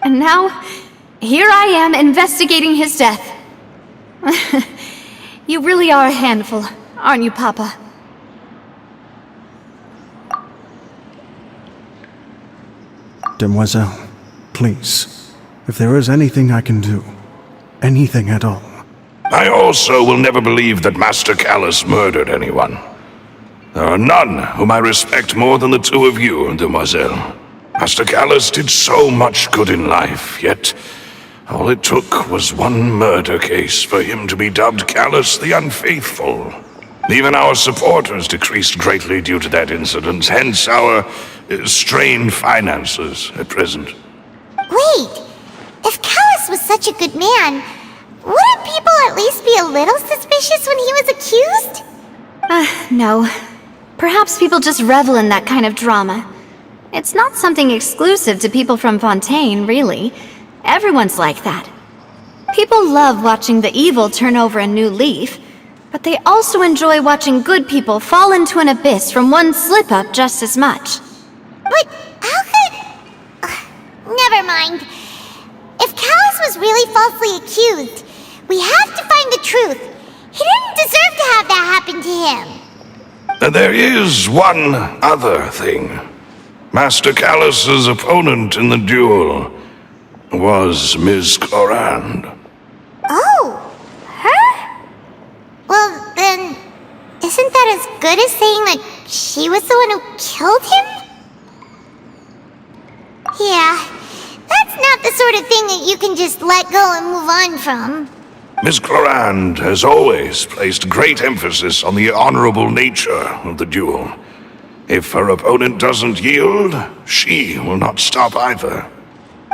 And now, here I am investigating his death. You really are a handful, aren't you, Papa? Demoiselle, please, if there is anything I can do, anything at all. I also will never believe that Master Callus murdered anyone. There are none whom I respect more than the two of you, Demoiselle. Master Callus did so much good in life, yet all it took was one murder case for him to be dubbed Callus the Unfaithful. Even our supporters decreased greatly due to that incident, hence our strained finances at present. Wait, if Callus was such a good man, wouldn't people at least be a little suspicious when he was accused? No. Perhaps people just revel in that kind of drama. It's not something exclusive to people from Fontaine, really. Everyone's like that. People love watching the evil turn over a new leaf, but they also enjoy watching good people fall into an abyss from one slip-up just as much. But how could... never mind. If Callus was really falsely accused, we have to find the truth. He didn't deserve to have that happen to him. There is one other thing. Master Callus's opponent in the duel was Ms. Clorand. Oh, her? Well, then, isn't that as good as saying that she was the one who killed him? Yeah, that's not the sort of thing that you can just let go and move on from. Ms. Clorand has always placed great emphasis on the honorable nature of the duel. If her opponent doesn't yield, she will not stop either.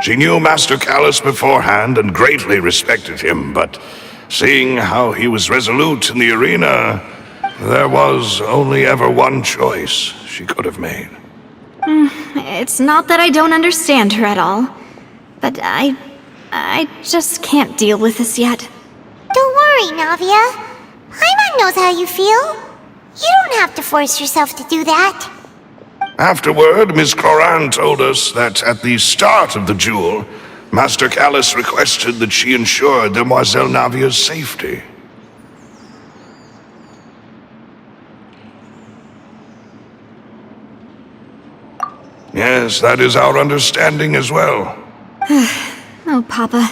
She knew Master Callus beforehand and greatly respected him, but seeing how he was resolute in the arena, there was only ever one choice she could have made. It's not that I don't understand her at all, but I just can't deal with this yet. Don't worry, Navia. Paimon knows how you feel. You don't have to force yourself to do that. Afterward, Miss Cloran told us that at the start of the duel, Master Callus requested that she ensure Demoiselle Navia's safety. Yes, that is our understanding as well. Oh, Papa.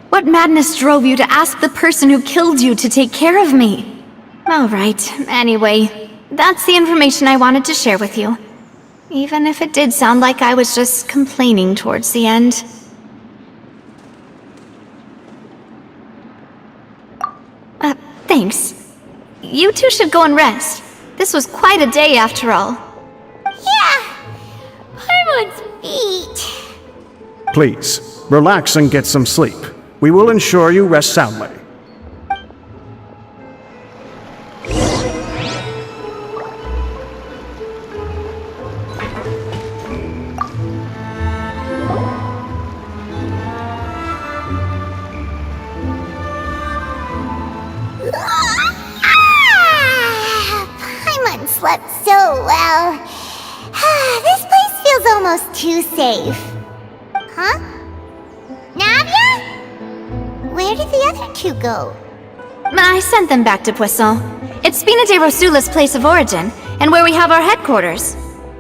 What madness drove you to ask the person who killed you to take care of me? All right, anyway, that's the information I wanted to share with you. Even if it did sound like I was just complaining towards the end. Thanks. You two should go and rest. This was quite a day after all. Yeah, Paimon's beat. Please, relax and get some sleep. We will ensure you rest soundly. Paimon slept so well. This place feels almost too safe. Huh? Navia? Where did the other two go? I sent them back to Poisson. It's Spina de Rosula's place of origin, and where we have our headquarters.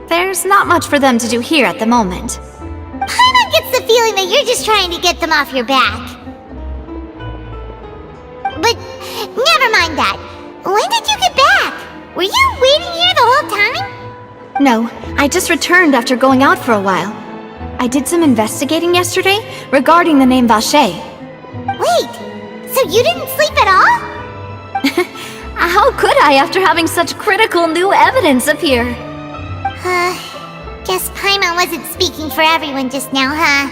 There's not much for them to do here at the moment. Paimon gets the feeling that you're just trying to get them off your back. But never mind that. When did you get back? Were you waiting here the whole time? No, I just returned after going out for a while. I did some investigating yesterday regarding the name Vache. Wait, so you didn't sleep at all? How could I after having such critical new evidence appear? Guess Paimon wasn't speaking for everyone just now, huh?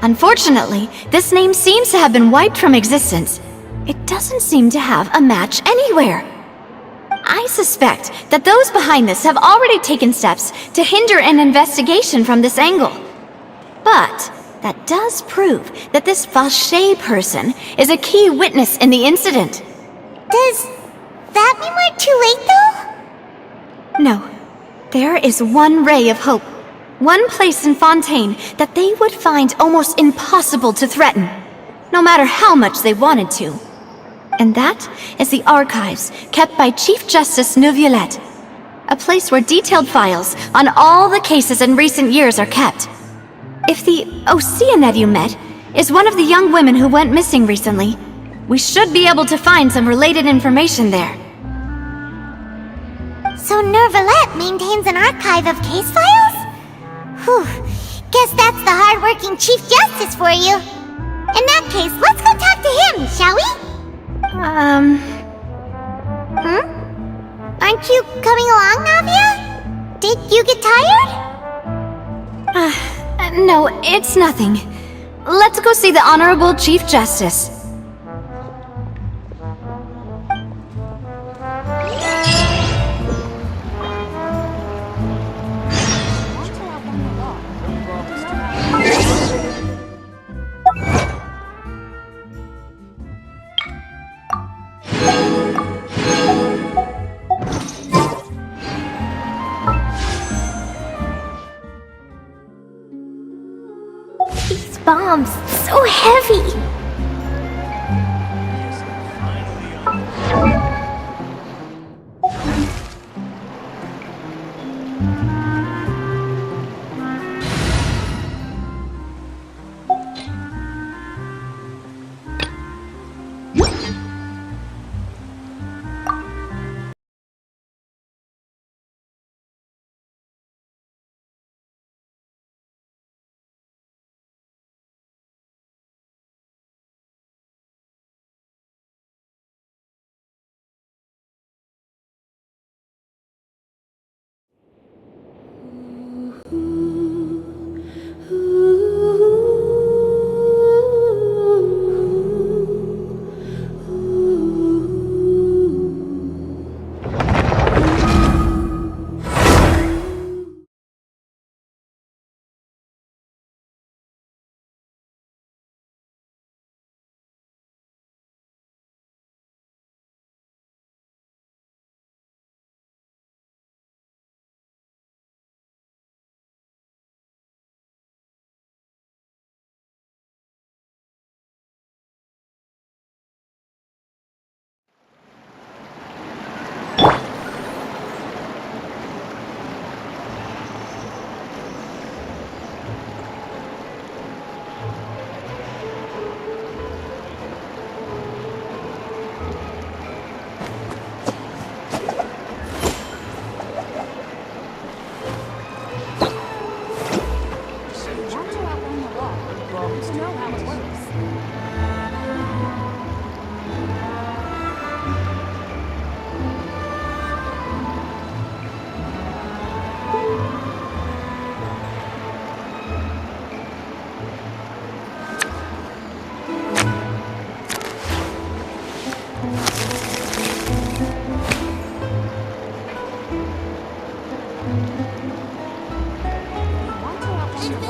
Unfortunately, this name seems to have been wiped from existence. It doesn't seem to have a match anywhere. I suspect that those behind this have already taken steps to hinder an investigation from this angle. But that does prove that this Vache person is a key witness in the incident. Does that mean we're too late, though? No. There is one ray of hope. One place in Fontaine that they would find almost impossible to threaten, no matter how much they wanted to. And that is the archives kept by Chief Justice Neuvillette, a place where detailed files on all the cases in recent years are kept. If the Oceanid you met is one of the young women who went missing recently, we should be able to find some related information there. So Neuvillette maintains an archive of case files? Whew, guess that's the hard-working Chief Justice for you. In that case, let's go talk to him, shall we? Aren't you coming along, Navia? Did you get tired? No, it's nothing. Let's go see the Honorable Chief Justice. These bombs, so heavy.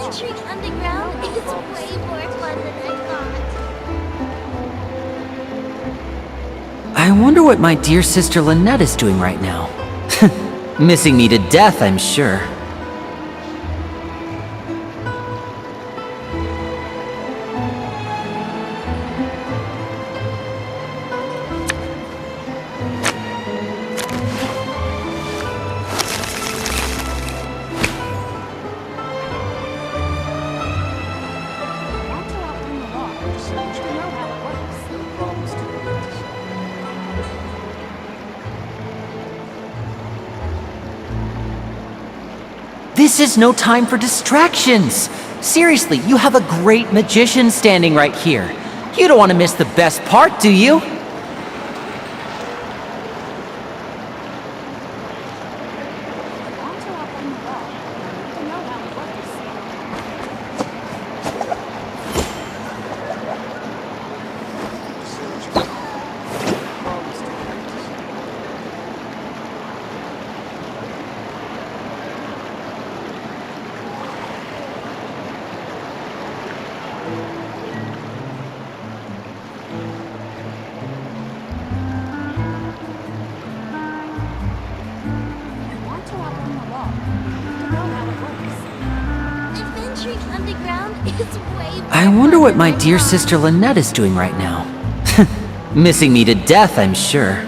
Adventuring underground is way more fun than I thought. I wonder what my dear sister Lynette is doing right now. Missing me to death, I'm sure. This is no time for distractions! Seriously, you have a great magician standing right here. You don't want to miss the best part, do you? Adventuring underground is way more I wonder fun what than my I dear thought. sister Lynette is doing right now. Missing me to death, I'm sure.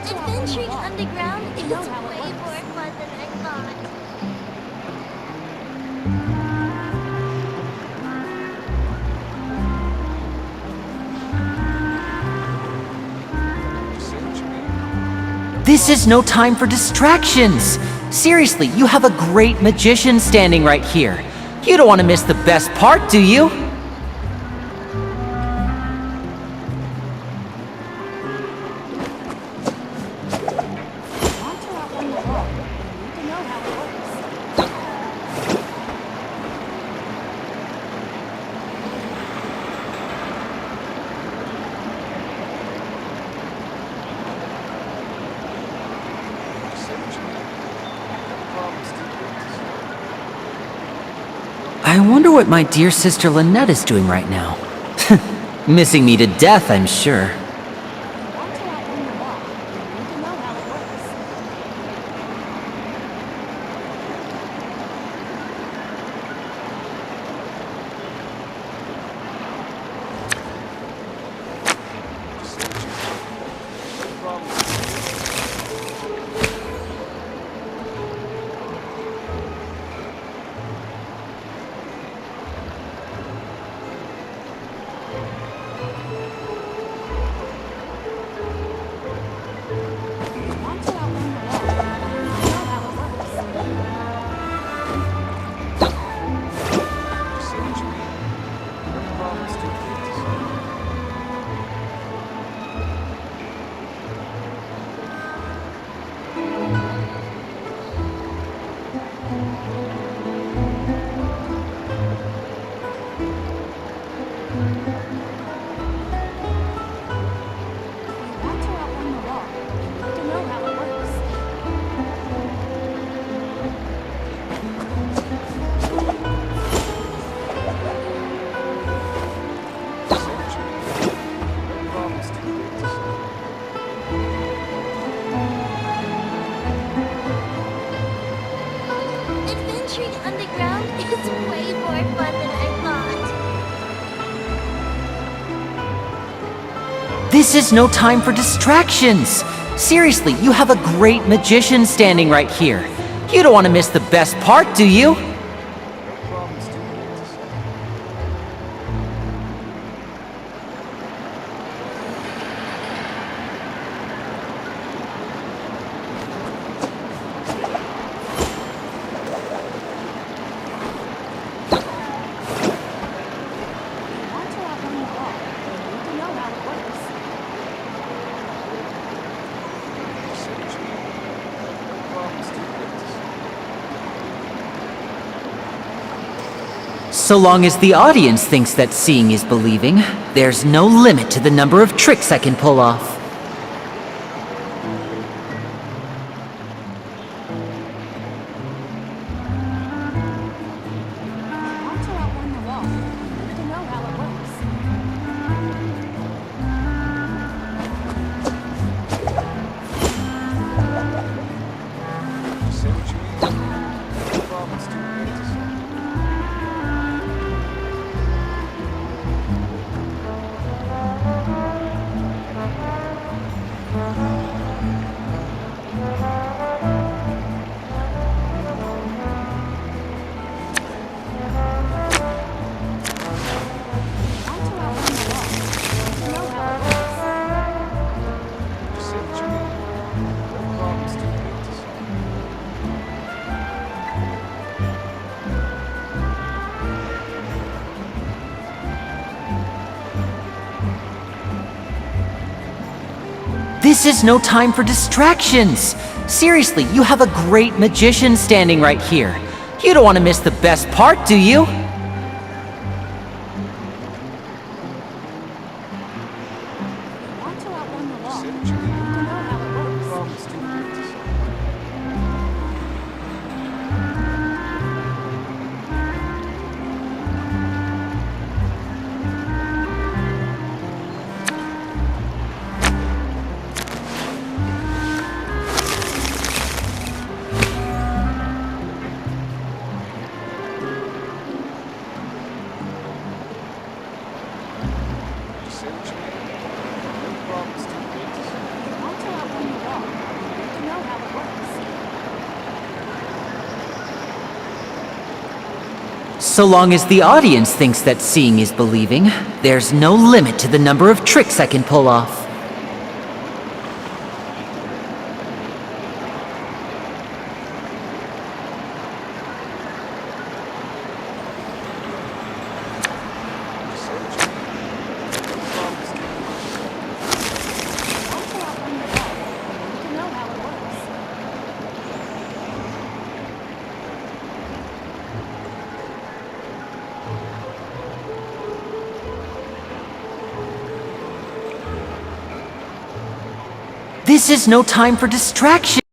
Adventuring underground is way more fun than I thought. This is no time for distractions! Seriously, you have a great magician standing right here. You don't want to miss the best part, do you? I wonder what my dear sister Lynette is doing right now. Missing me to death, I'm sure. Adventuring underground is way more fun than I thought. This is no time for distractions! Seriously, you have a great magician standing right here. You don't want to miss the best part, do you? So long as the audience thinks that seeing is believing, there's no limit to the number of tricks I can pull off. This is no time for distractions! Seriously, you have a great magician standing right here. You don't want to miss the best part, do you? So long as the audience thinks that seeing is believing, there's no limit to the number of tricks I can pull off. This is no time for distraction.